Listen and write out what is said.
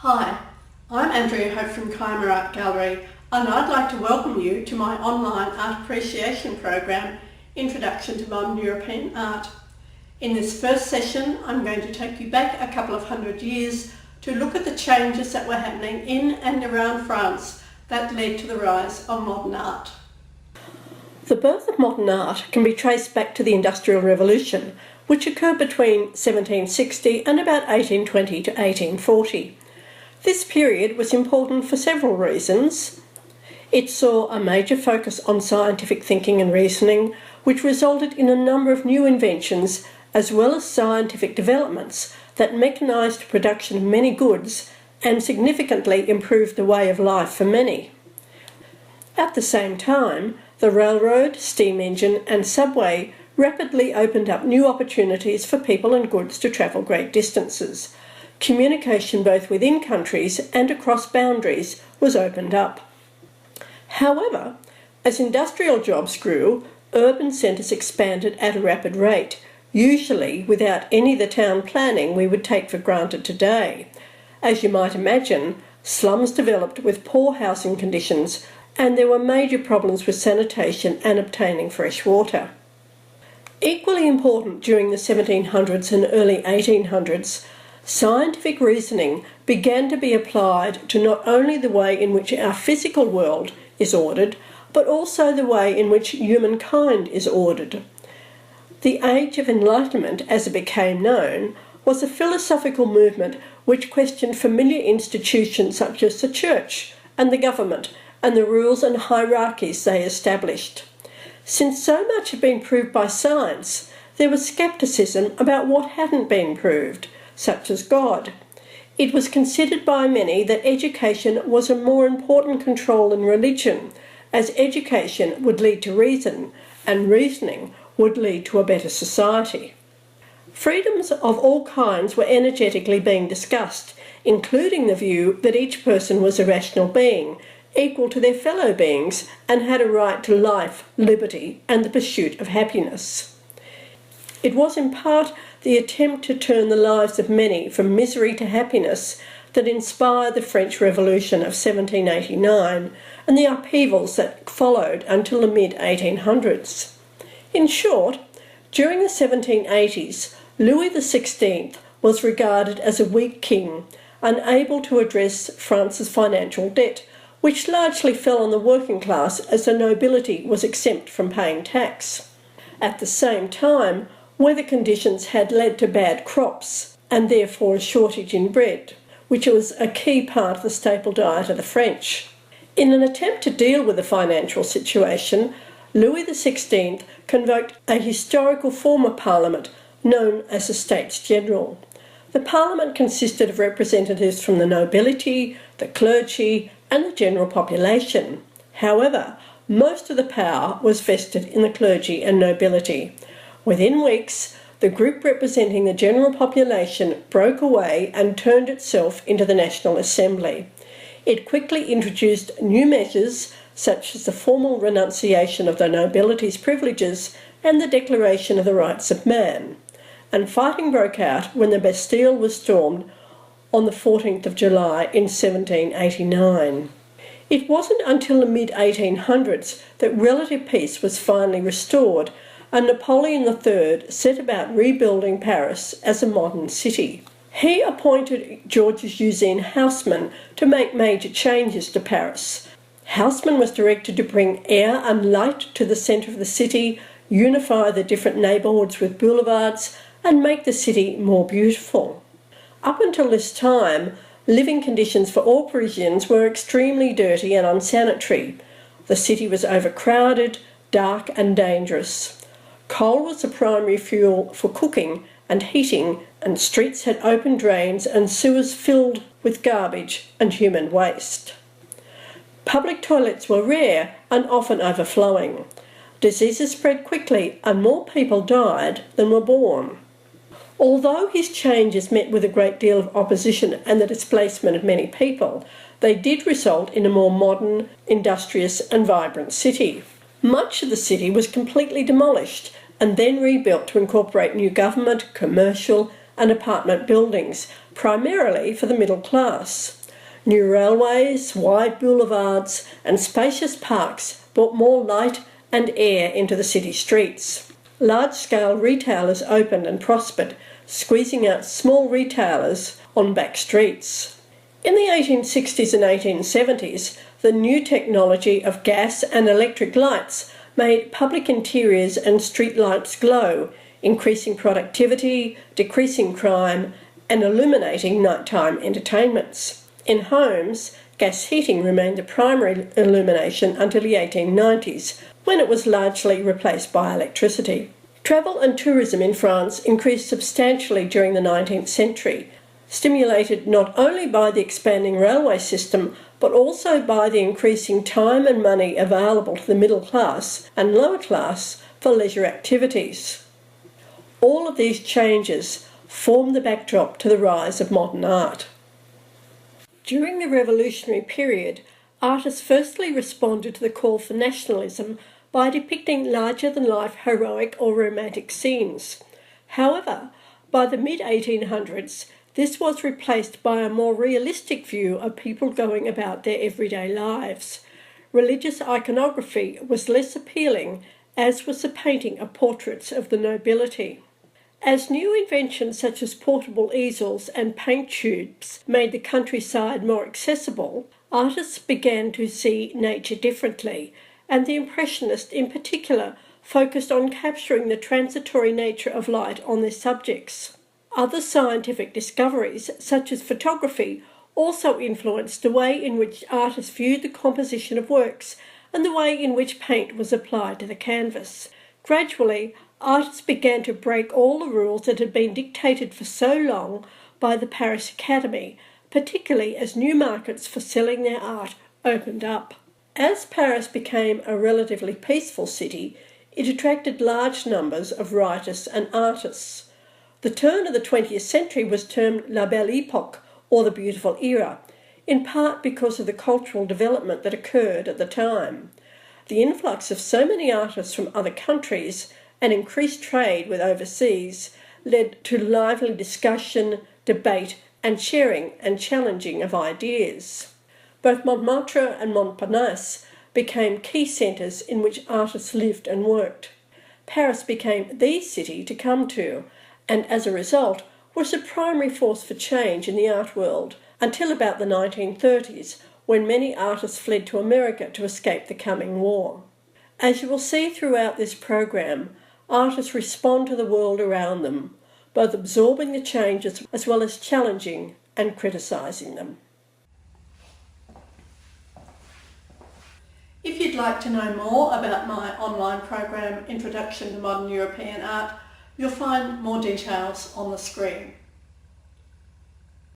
Hi, I'm Andrea Hope from Kiama Art Gallery, and I'd like to welcome you to my online art appreciation program, Introduction to Modern European Art. In this first session, I'm going to take you back a couple of hundred years to look at the changes that were happening in and around France that led to the rise of modern art. The birth of modern art can be traced back to the Industrial Revolution, which occurred between 1760 and about 1820 to 1840. This period was important for several reasons. It saw a major focus on scientific thinking and reasoning, which resulted in a number of new inventions as well as scientific developments that mechanised production of many goods and significantly improved the way of life for many. At the same time, the railroad, steam engine and subway rapidly opened up new opportunities for people and goods to travel great distances. Communication both within countries and across boundaries was opened up. However, as industrial jobs grew, urban centres expanded at a rapid rate, usually without any of the town planning we would take for granted today. As you might imagine, slums developed with poor housing conditions, and there were major problems with sanitation and obtaining fresh water. Equally important during the 1700s and early 1800s, scientific reasoning began to be applied to not only the way in which our physical world is ordered, but also the way in which humankind is ordered. The Age of Enlightenment, as it became known, was a philosophical movement which questioned familiar institutions such as the church and the government and the rules and hierarchies they established. Since so much had been proved by science, there was scepticism about what hadn't been proved, such as God. It was considered by many that education was a more important control than religion, as education would lead to reason, and reasoning would lead to a better society. Freedoms of all kinds were energetically being discussed, including the view that each person was a rational being, equal to their fellow beings, and had a right to life, liberty, and the pursuit of happiness. It was in part the attempt to turn the lives of many from misery to happiness that inspired the French Revolution of 1789 and the upheavals that followed until the mid-1800s. In short, during the 1780s, Louis XVI was regarded as a weak king, unable to address France's financial debt, which largely fell on the working class as the nobility was exempt from paying tax. At the same time, weather conditions had led to bad crops, and therefore a shortage in bread, which was a key part of the staple diet of the French. In an attempt to deal with the financial situation, Louis XVI convoked a historical form of parliament known as the States General. The parliament consisted of representatives from the nobility, the clergy, and the general population. However, most of the power was vested in the clergy and nobility. Within weeks, the group representing the general population broke away and turned itself into the National Assembly. It quickly introduced new measures such as the formal renunciation of the nobility's privileges and the Declaration of the Rights of Man. And fighting broke out when the Bastille was stormed on the 14th of July in 1789. It wasn't until the mid-1800s that relative peace was finally restored, and Napoleon III set about rebuilding Paris as a modern city. He appointed Georges Eugène Haussmann to make major changes to Paris. Haussmann was directed to bring air and light to the centre of the city, unify the different neighbourhoods with boulevards, and make the city more beautiful. Up until this time, living conditions for all Parisians were extremely dirty and unsanitary. The city was overcrowded, dark and dangerous. Coal was the primary fuel for cooking and heating, and streets had open drains and sewers filled with garbage and human waste. Public toilets were rare and often overflowing. Diseases spread quickly and more people died than were born. Although his changes met with a great deal of opposition and the displacement of many people, they did result in a more modern, industrious and vibrant city. Much of the city was completely demolished and then rebuilt to incorporate new government, commercial and apartment buildings, primarily for the middle class. New railways, wide boulevards and spacious parks brought more light and air into the city streets. Large-scale retailers opened and prospered, squeezing out small retailers on back streets. In the 1860s and 1870s, the new technology of gas and electric lights made public interiors and street lights glow, increasing productivity, decreasing crime, and illuminating nighttime entertainments. In homes, gas heating remained the primary illumination until the 1890s, when it was largely replaced by electricity. Travel and tourism in France increased substantially during the 19th century, stimulated not only by the expanding railway system, but also by the increasing time and money available to the middle class and lower class for leisure activities. All of these changes formed the backdrop to the rise of modern art. During the revolutionary period, artists firstly responded to the call for nationalism by depicting larger-than-life heroic or romantic scenes. However, by the mid-1800s, this was replaced by a more realistic view of people going about their everyday lives. Religious iconography was less appealing, as was the painting of portraits of the nobility. As new inventions such as portable easels and paint tubes made the countryside more accessible, artists began to see nature differently, and the Impressionists in particular focused on capturing the transitory nature of light on their subjects. Other scientific discoveries, such as photography, also influenced the way in which artists viewed the composition of works and the way in which paint was applied to the canvas. Gradually, artists began to break all the rules that had been dictated for so long by the Paris Academy, particularly as new markets for selling their art opened up. As Paris became a relatively peaceful city, it attracted large numbers of writers and artists. The turn of the 20th century was termed La Belle Époque, or the Beautiful Era, in part because of the cultural development that occurred at the time. The influx of so many artists from other countries and increased trade with overseas led to lively discussion, debate, and sharing and challenging of ideas. Both Montmartre and Montparnasse became key centres in which artists lived and worked. Paris became the city to come to, and as a result was the primary force for change in the art world until about the 1930s, when many artists fled to America to escape the coming war. As you will see throughout this program, artists respond to the world around them, both absorbing the changes as well as challenging and criticising them. If you'd like to know more about my online program, Introduction to Modern European Art, you'll find more details on the screen.